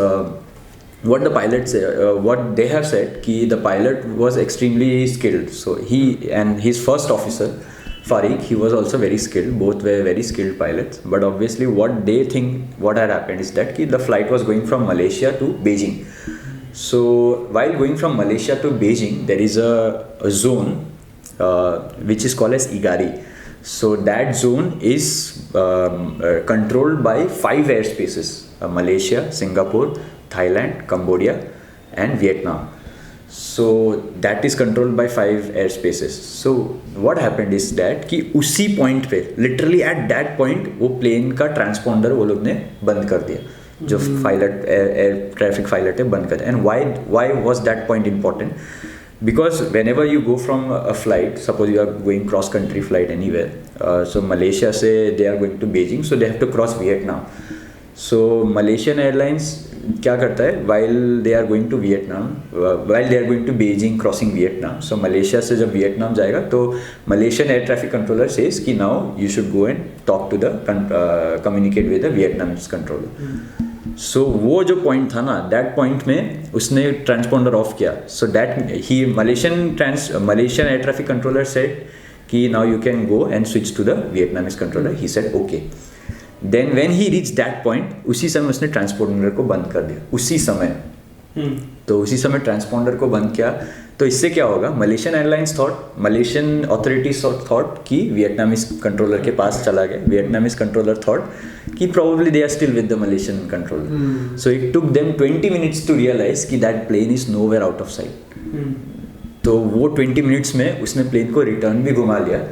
what the pilots what they have said ki the pilot was extremely skilled, so he and his first officer Fariq, he was also very skilled, both were very skilled pilots, but obviously what they think what had happened is that ki the flight was going from Malaysia to Beijing. So while going from Malaysia to Beijing, there is a zone which is called as Igari. So that zone is controlled by 5 airspaces, Malaysia, Singapore, Thailand, Cambodia and Vietnam. So that is controlled by 5 airspaces. So what happened is that कि उसी point पे literally at that point वो plane का transponder वो लोग ने बंद कर दिया, जो air traffic pilot है बंद कर दिया। And why was that point important? Because whenever you go from a flight, suppose you are going cross country flight anywhere, so Malaysia से they are going to Beijing, so they have to cross Vietnam. So Malaysian Airlines क्या करता है, while they are going to Vietnam, while they are going to Beijing crossing Vietnam, so Malaysia से जब Vietnam जाएगा तो Malaysian air traffic controller says कि now you should go and talk to the communicate with the Vietnamese controller. So वो जो point था ना, that point में उसने transponder off किया, so that he Malaysian air traffic controller said कि now you can go and switch to the Vietnamese controller. He said okay. Then when he reached that point, उसी समय उसने transponder को बंद कर दिया, उसी समय। तो उसी समय ट्रांसपोंडर को बंद किया, तो इससे क्या होगा, Malaysian airlines Malaysian authorities thought कि वियतनामीज कंट्रोलर के पास चला गया, वियतनामीज कंट्रोलर थॉट कि probably they are still with the Malaysian controller. So it took them 20 minutes to realise कि that plane is nowhere out of sight. तो वो 20 minutes में उसने प्लेन को रिटर्न भी घुमा लिया,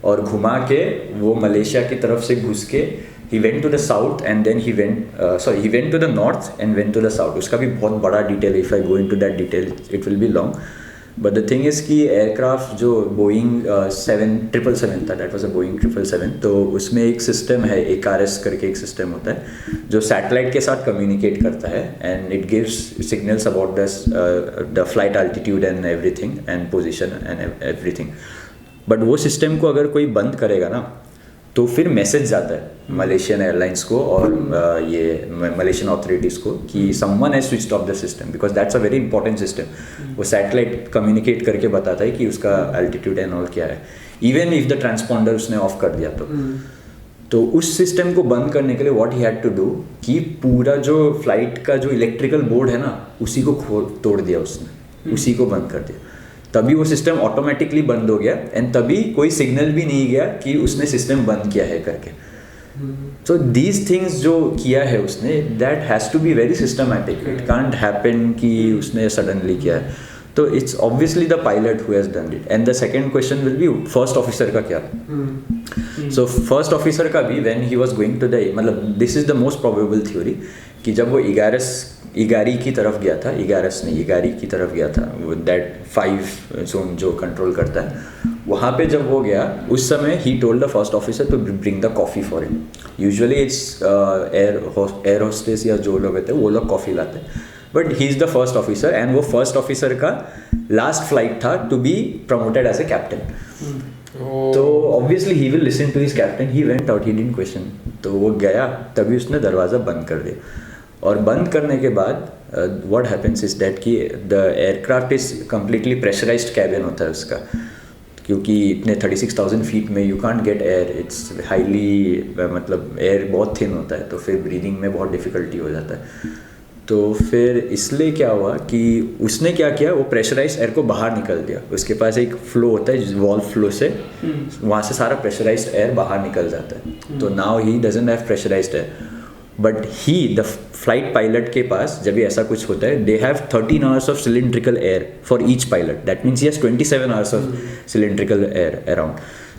और घुमा के वो मलेशिया की तरफ से घुस के he went to the south and then he went to the north and went to the south. उसका भी बहुत बड़ा detail, if I go into that detail it will be long, but the thing is कि aircraft जो Boeing 777 था, that was a Boeing 777, तो उसमें एक सिस्टम है, ARS करके एक सिस्टम होता है जो सैटेलाइट के साथ कम्युनिकेट करता है, and it gives signals about the flight altitude and everything and position and everything. But वो सिस्टम को अगर कोई बंद करेगा ना, तो फिर मैसेज जाता है मलेशियन एयरलाइंस को और ये मलेशियन ऑथोरिटीज़ को कि someone has switched off the system, because that's a very important system. वो सैटेलाइट कम्युनिकेट करके बताता है कि उसका एल्टीट्यूड एंड ऑल क्या है, इवन इफ द ट्रांसपॉन्डर उसने ऑफ कर दिया तो उस सिस्टम को बंद करने के लिए what he had to do कि पूरा जो फ्लाइट का जो इलेक्ट्रिकल बोर्ड है ना, उसी को तोड़ दिया उसने, उसी को बंद कर दिया, तभी वो सिस्टम ऑटोमेटिकली बंद हो गया, एंड तभी कोई सिग्नल भी नहीं गया कि उसने सिस्टम बंद किया है करके। सो दीज थिंग्स जो किया है उसने, that has to be very systematic, it can't happen कि उसने सडनली किया है। तो it's obviously the pilot who has done it. And the second question will be first officer का क्या। सो फर्स्ट ऑफिसर का भी when he was going to the, मतलब this is the most probable theory कि जब वो इगारी की तरफ गया था, इगारी की तरफ गया था, वो दैट 5 जोन जो कंट्रोल करता है, वहाँ पे जब वो गया उस समय he told the first officer to bring the coffee for him. Usually it's air hostess या जो लोग होते हैं वो लोग कॉफ़ी लाते हैं, but he is the first officer, and वो फर्स्ट ऑफिसर का लास्ट फ्लाइट था to be promoted as a captain. तो obviously he will listen to his captain, he went out, he didn't question, तो वो गया, तभी उसने दरवाज़ा बंद कर दिया। और बंद करने के बाद व्हाट हैपेंस इज दैट कि the aircraft is completely pressurised cabin होता है उसका, क्योंकि इतने 36,000 फीट में you can't get air, it's highly, मतलब एयर बहुत थिन होता है, तो फिर ब्रीदिंग में बहुत डिफ़िकल्टी हो जाता है। तो फिर इसलिए क्या हुआ कि उसने क्या किया, वो प्रेशराइज्ड एयर को बाहर निकल दिया। उसके पास एक फ्लो होता है वॉल्व फ्लो से, वहाँ से सारा प्रेशराइज्ड एयर बाहर निकल जाता है। तो now he doesn't have pressurised air, but he the flight pilot के पास जब भी ऐसा कुछ होता है, they have 13 hours of cylindrical air for each pilot. That means he has 27 hours of cylindrical air around,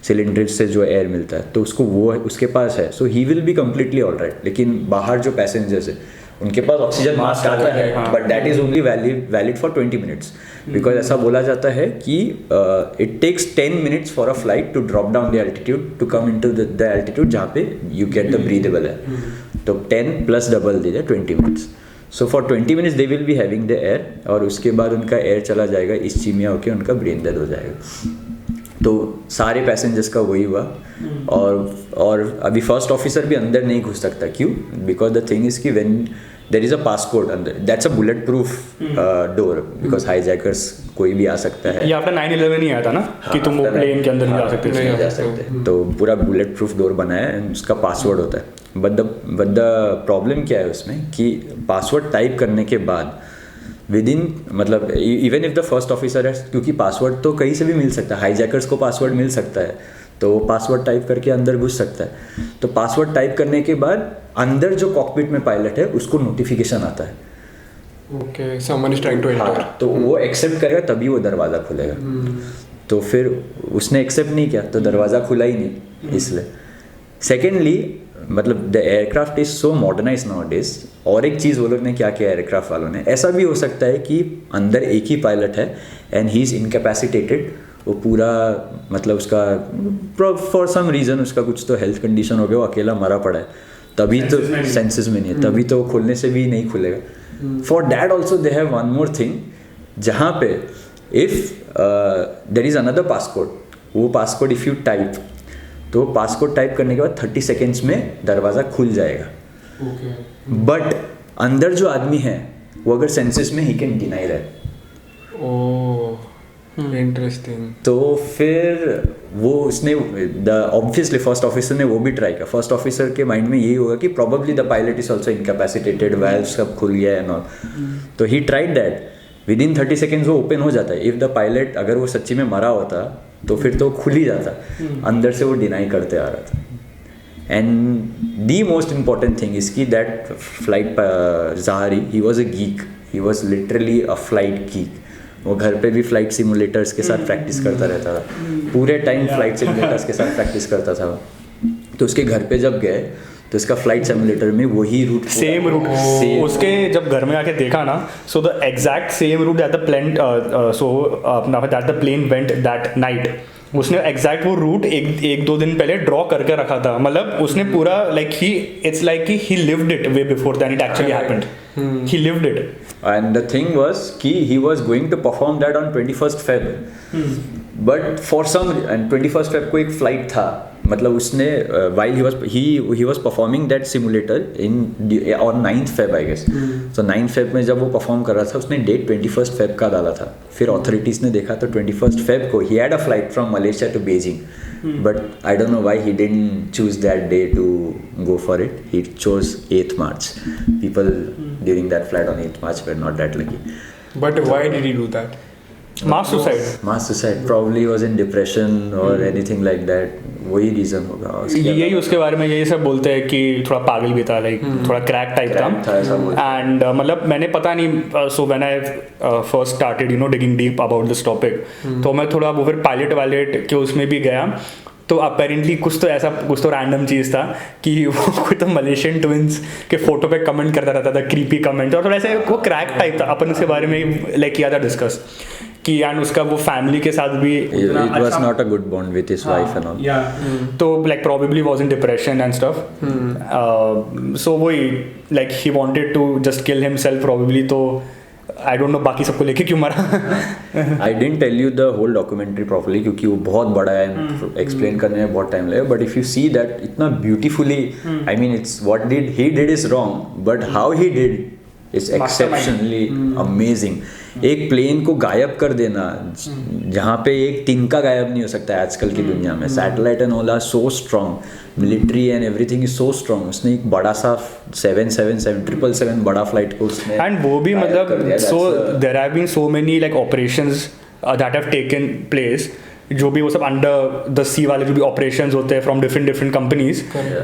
cylinder से जो एयर मिलता है, तो उसको वो उसके पास है। So he will be completely all right. लेकिन बाहर जो पैसेंजर्स है उनके पास ऑक्सीजन मास्क आता है, but that is only valid for 20 minutes, because ऐसा बोला जाता है कि it takes 10 minutes for a flight to drop down the altitude to come into the altitude जहाँ पे you get the breathable air. तो 10 प्लस डबल दे दे 20 minutes. So for 20 minutes they will be having the air, और उसके बाद उनका air चला जाएगा, इस्चीमिया होकर उनका ब्रेन डेड हो जाएगा। तो सारे पैसेंजर्स का वही हुआ। और अभी फर्स्ट ऑफिसर भी अंदर नहीं घुस सकता। क्यों? बिकॉज द थिंग इज कि when there is a passcode अंदर, that's a bullet proof door, because hijackers कोई भी आ सकता है। ये आफ्टर 9/11 ही आया था ना कि तुम वो प्लेन के अंदर नहीं जा सकते। नहीं जा सकते, तो पूरा बुलेट प्रूफ डोर बनाया है, उसका पासवर्ड होता है। बट द प्रॉब्लम क्या है उसमें कि पासवर्ड टाइप करने के बाद विद इन, मतलब even if the first officer है, क्योंकि पासवर्ड तो कहीं से भी मिल सकता है, हाईजैकर्स को पासवर्ड मिल सकता है, तो वो पासवर्ड टाइप करके अंदर घुस सकता है। तो पासवर्ड टाइप करने के बाद अंदर जो कॉकपिट में पायलट है उसको नोटिफिकेशन आता है, okay someone is trying to enter, तो वो एक्सेप्ट करेगा तभी वो दरवाज़ा खुलेगा। तो फिर उसने एक्सेप्ट नहीं किया तो दरवाज़ा खुला ही नहीं। इसलिए सेकेंडली, मतलब the aircraft is so modernise now days. और एक चीज़ वो लोग ने क्या किया एयरक्राफ्ट वालों ने, ऐसा भी हो सकता है कि अंदर एक ही पायलट है एंड ही इज़ इनकैपेसिटेटेड, वो पूरा मतलब उसका फॉर सम रीज़न उसका कुछ तो हेल्थ कंडीशन हो गया, वो अकेला मरा पड़ा है, तभी तो सेंसेस में नहीं है, तभी तो खोलने से भी नहीं खुलेगा। For that also they have one more thing, जहाँ पे if there is another passcode, वो पासकोड इफ़ यू टाइप, तो पासकोड टाइप करने के बाद 30 सेकेंड्स में दरवाज़ा खुल जाएगा। बट अंदर जो आदमी है वो अगर सेंसेस में, he can deny that. Oh interesting. तो फिर वो उसने ऑब्वियसली फर्स्ट ऑफिसर ने वो भी ट्राई किया। फर्स्ट ऑफिसर के माइंड में यही होगा कि probably the pilot is also incapacitated, valve सब खुल गया एंड ऑल। तो he tried that, with in 30 seconds वो ओपन हो जाता है। इफ़ द पायलट अगर वो सच्ची में मरा होता तो फिर तो खुल ही जाता, अंदर से वो डिनाई करते आ रहा था। And the most important thing is की that flight Zaharie, he was a geek, he was literally a flight geek. वो घर पे भी फ्लाइट सिमुलेटर्स के साथ प्रैक्टिस करता रहता था, पूरे टाइम फ्लाइट सिमुलेटर्स के साथ प्रैक्टिस करता था। तो उसके घर पे जब गए तो इसका फ्लाइट सिमुलेटर में वही रूट, सेम रूट, उसके जब घर में आके देखा ना, so the exact same route that the plane, so अपना that the plane went that night, उसने एग्जैक्ट वो रूट एक दो दिन पहले ड्रॉ करके रखा था। मतलब उसने पूरा like he, it's like he lived it way before that it actually happened, he lived it. And the thing was कि he was going to perform that on 21st Feb, but for some, and 21st Feb को एक flight था, मतलब उसने while he was performing that simulator on 9th Feb I guess, so 9th Feb में जब वो perform कर रहा था उसने डेट 21st Feb का डाला था। फिर authorities ने देखा तो 21st Feb को he had a flight from Malaysia to Beijing, but I don't know why he didn't choose that day to go for it. He chose 8th March. People during that flight on 8th March were not that lucky. But why did he do that? Mass suicide. Mass suicide. Probably was in depression or anything like that. वही reason होगा। यही उसके बारे में यही सब बोलते हैं कि थोड़ा पागल भी था, लाइक थोड़ा क्रैक टाइप था। एंड मतलब मैंने पता नहीं, so when I first started you know digging deep about this topic, तो मैं थोड़ा वो फिर पायलट वायलट के उसमें भी गया। तो अपेरेंटली कुछ तो रैंडम चीज़ था कि वो कोई तो मलेशियन ट्विंस के फोटो पे कमेंट करता रहता था, क्रीपी कमेंट, और थोड़ा ऐसे वो क्रैक टाइप था। अपन उसके बारे में लाइक किया था डिस्कस कि एंड उसका वो फैमिली के साथ भी it was not a good bond with his wife and all. तो like probably was in depression and stuff. So वही like he wanted to just kill himself probably. तो I don't know बाकी सबको लेके क्यों मरा। I didn't tell you the whole documentary properly क्योंकि वो बहुत बड़ा है, एक्सप्लेन करने में बहुत टाइम लगेगा। But if you see that इतना beautifully, I mean it's what he did is wrong, but how he did is exceptionally amazing. एक प्लेन को गायब कर देना, जहाँ पे एक तिनका गायब नहीं हो सकता है आजकल की दुनिया में. Satellite and all are so strong, military and everything is so strong. उसने एक बड़ा सा 777 बड़ा फ्लाइट को उसने, एंड वो भी मतलब so there have been so many like operations that have taken place, जो भी वो सब अंडर द सी वाले जो भी ऑपरेशंस होते हैं from different companies,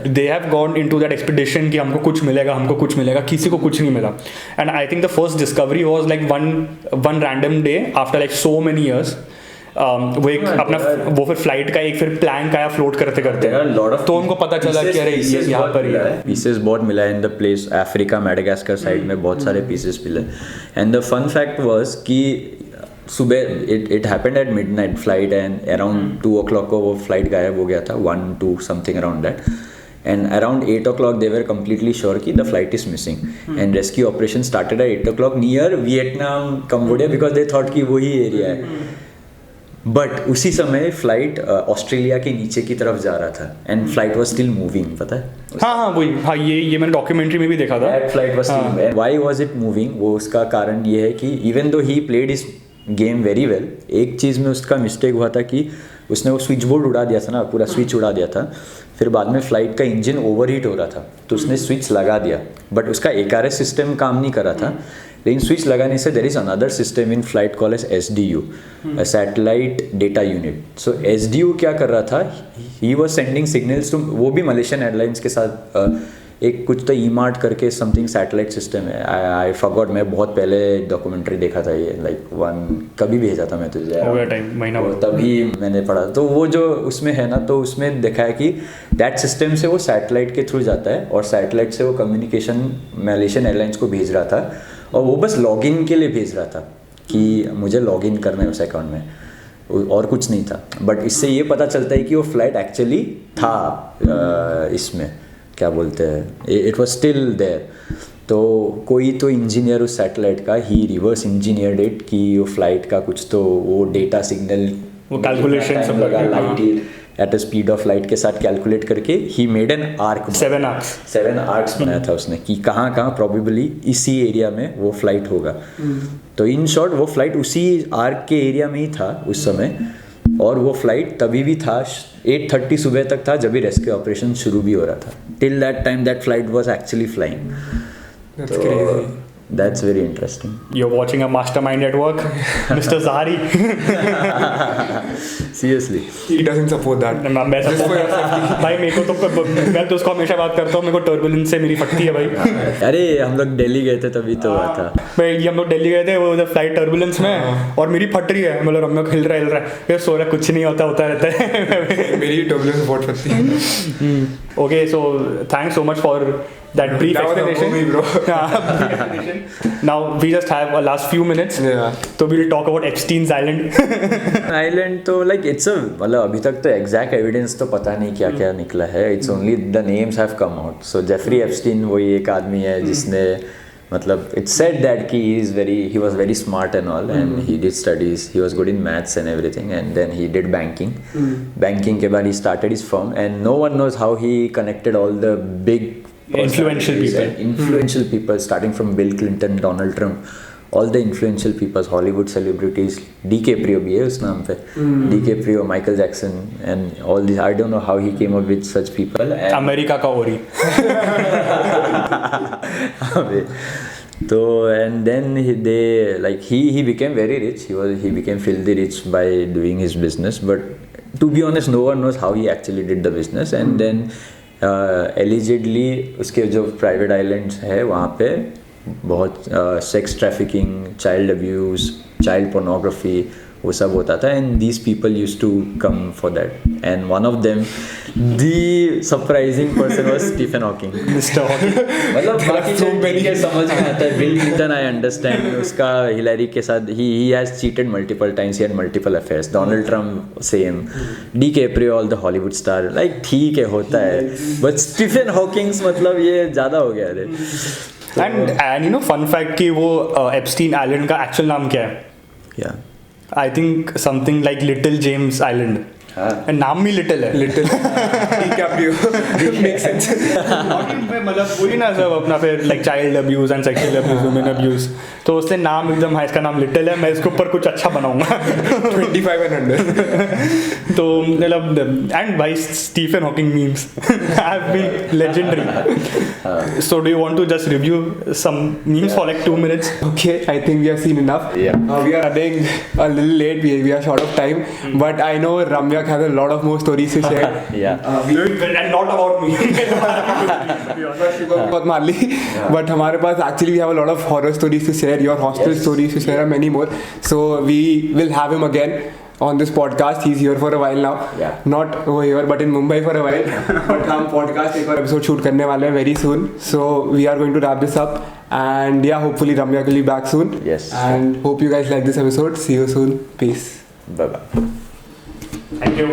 they have gone into that expedition कि हमको कुछ मिलेगा, किसी को कुछ नहीं मिला. And I think the first discovery was like one random day after like so many years. वो एक अपना वो फिर फ्लाइट का एक फिर प्लैंक आया फ्लोट करते तो उनको पता चला कि अरे ये यहाँ पर ही है. पीसेस बहुत मिला in the place, Africa Madagascar side में बहुत सारे पीसेस मिले. And the fun fact was कि सुबह it happened at midnight flight and around 2 o'clock को वो फ्लाइट गायब हो गया था, 1-2 something around that. And around 8 o'clock they were completely sure कि the flight is missing. And rescue operation started at 8 o'clock near Vietnam, Cambodia, because they thought कि वही area है. बट उसी समय फ्लाइट ऑस्ट्रेलिया के नीचे की तरफ जा रहा था and flight was still moving, पता है? हाँ, ये मैंने डॉक्यूमेंट्री में भी देखा था. Flight was still. Why was it moving? वो उसका कारण ये है कि even though he played his game very well, एक चीज़ में उसका मिस्टेक हुआ था कि उसने वो स्विच बोर्ड उड़ा दिया था ना, पूरा स्विच उड़ा दिया था. फिर बाद में फ्लाइट का इंजन ओवरहीट हो रहा था तो उसने स्विच लगा दिया, बट उसका ARS सिस्टम काम नहीं कर रहा था. लेकिन स्विच लगाने से there is another system in flight call as SDU, satellite data unit. So SDU क्या कर रहा था, he was sending signals to, वो भी मलेशियन एयरलाइंस के साथ एक कुछ तो EMART करके समथिंग सैटेलाइट सिस्टम है. आई फॉरगॉट, मैं बहुत पहले डॉक्यूमेंट्री देखा था ये, लाइक कभी भेजा था मैं तुझे, हो गया टाइम, महीना तभी मैंने पढ़ा. तो वो जो उसमें है ना, तो उसमें देखा है कि दैट सिस्टम से वो सैटेलाइट के थ्रू जाता है और सैटेलाइट से वो कम्युनिकेशन मलेशियन एयरलाइंस को भेज रहा था और वो बस लॉगिन के लिए भेज रहा था कि मुझे लॉगिन करना है उस अकाउंट में, और कुछ नहीं था. बट इससे ये पता चलता है कि वो फ्लाइट एक्चुअली था इसमें क्या बोलते हैं, इट वाज स्टिल देयर. तो कोई तो इंजीनियर उस सैटेलाइट का ही रिवर्स इंजीनियर्ड इट कि वो फ्लाइट का कुछ तो वो डेटा सिग्नल, वो कैलकुलेशन सब लगा, light at a speed of light के साथ कैलकुलेट करके he made an arc, 7 arcs बनाया था उसने कि कहाँ कहाँ प्रॉबेबली इसी एरिया में वो फ्लाइट होगा. तो इन शॉर्ट वो फ्लाइट उसी आर्क के एरिया में ही था उस समय, और वो फ्लाइट तभी भी था 8:30 सुबह तक था जब भी रेस्क्यू ऑपरेशन शुरू भी हो रहा था. Till that time that flight was actually flying. That's crazy. That's very interesting. You're watching a mastermind at work, Mr. Zahari. Seriously. He doesn't support that. भाई मेरे को तो, मैं तो उसको हमेशा बात करता हूँ, मेरे को टर्बुलेंस से मेरी फटती है भाई. अरे हम लोग दिल्ली गए थे तभी तो हुआ था. हम लोग दिल्ली गए थे, वो फ्लाइट टर्बुलेंस में और मेरी फट रही है, मतलब हम लोग हिल रहा है, सो रहा, कुछ नहीं होता रहता है. मेरी टर्बुलेंस बहुत फटती है. Okay, so thanks so much for that brief explanation. Now we just have a last few minutes. Yeah. So we'll talk about Epstein's Island. Island तो like it's a, मतलब अभी तक तो exact evidence तो पता नहीं क्या क्या निकला है. It's only the names have come out. So Jeffrey Epstein वही एक आदमी है जिसने, मतलब it's said that he was very smart and all, and he did studies, he was good in maths and everything, and then he did banking. Banking के बाद he started his firm, and no one knows how he connected all the big influential people starting from Bill Clinton, Donald Trump, all the influential people, Hollywood celebrities, DiCaprio भी है उस नाम पे, DiCaprio, Michael Jackson, and all these. I don't know how he came up with such people. America का ओरी. So and then he became very rich. He became filthy rich by doing his business. But to be honest, no one knows how he actually did the business. And then allegedly उसके जो private islands है वहाँ पे बहुत sex trafficking, child abuse, child pornography वो सब होता था, and these people used to come for that. And one of them, the surprising person was Stephen Hawking. Mr. Hawking. मतलब बाकी so many के समझ में आता है. Bill Clinton, I understand, उसका Hillary के साथ he has cheated multiple times, he had multiple affairs. Donald Trump same. DiCaprio, all the Hollywood star, like ठीक है होता है. But Stephen Hawking मतलब ये ज़्यादा हो गया रे. And you know fun fact कि वो Epstein Island का actual नाम क्या है? Yeah. I think something like Little James Island. And नाम भी लिटिल है. Little make sense. मतलब वही ना सब अपना फिर like child abuse and sexual abuse, women abuse, तो उससे नाम एकदम है, इसका नाम लिटिल है, मैं इसके ऊपर कुछ अच्छा बनाऊंगा. 25 and 100. तो मतलब एंड भाई Stephen Hawking memes have been legendary. So do you want to just review some memes for like 2 minutes? Okay, I think we have seen enough. Yeah. We are running a little late. We are short of time, but I know Ramyak has a lot of more stories to share. Yeah. And not about me. बहुत मार ली, but हमारे पास actually we have a lot of horror stories to share. Your hostel stories to share, and many more. So we will have him again on this podcast. He's here for a while now. Yeah. Not over here, but in Mumbai for a while. But हम podcast एक और episode shoot करने वाले हैं very soon. So we are going to wrap this up. And yeah, hopefully Ramya will be back soon. Yes. And hope you guys like this episode. See you soon. Peace. Bye bye. Thank you.